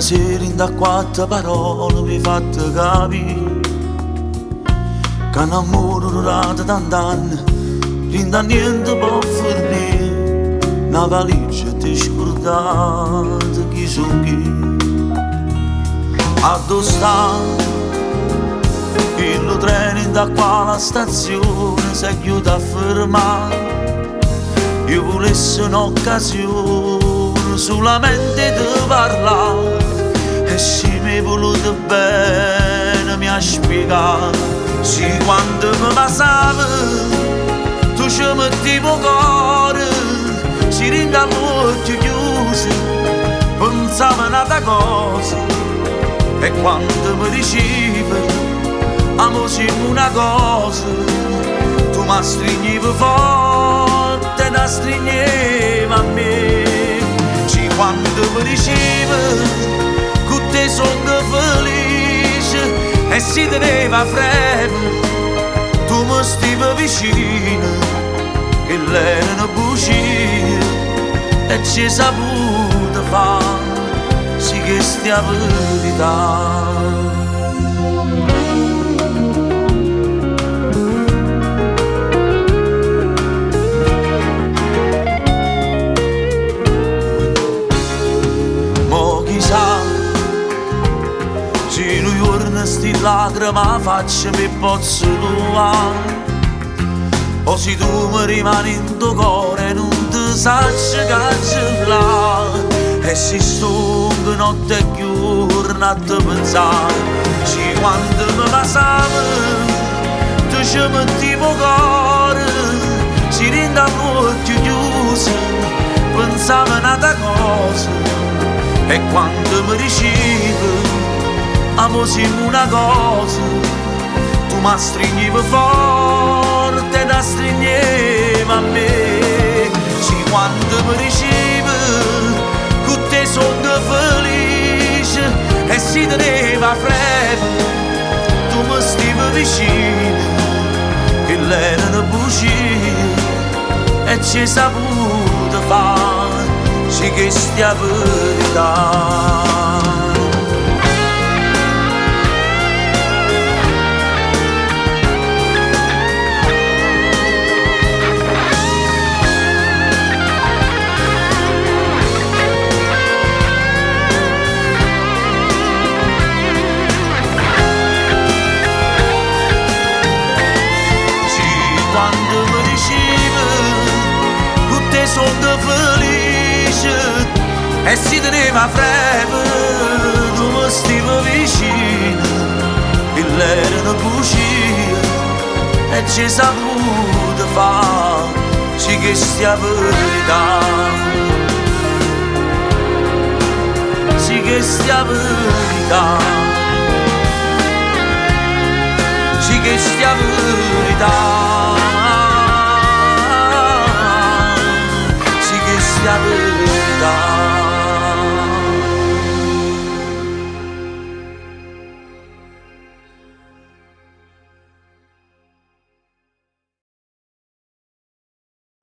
sera in da quattro parole vi fate capire che un amore durato tant'anni rinda niente può fornire una valigia ti scordate chi sono chi addosso sta il treno in da qua la stazione si aiuta a fermare io volessi un'occasione solamente di parlare e se mi voluto bene mi ha spiegato sì quando mi passava tu ci mettevi cuore si rinda l'occhio chiuso pensavo a un'altra cosa e quando mi dicevi amo siamo una cosa tu mi stringevi forte e la stringevi a me sì quando mi dicevi che te sono felice e si teneva freddo tu mi stavi vicino che l'era una bugia e ci saputo fare sì che stia verità. Se lui giorno sti lacrime faccia mi posso trovare o se tu mi rimani in tuo cuore non ti sacci cancellare e se sto notte e giorno a te pensare se quando mi passava tu ci mettevi cuore si rinda l'occhio chiuso pensavo a un'altra cosa e quando mi dicevi amo siamo una cosa tu mi stringevi forte e la stringevi a me sì quando mi dicevi che te sono felice e si teneva freddo tu mi stavi vicino che l'era una bugia e ci saputo fare sì che stia verità. Sono felice e si teneva freddo tu mi stavi vicino e l'era una bugia e ci saputo fare sì che stia verità sì che stia verità sì che stia verità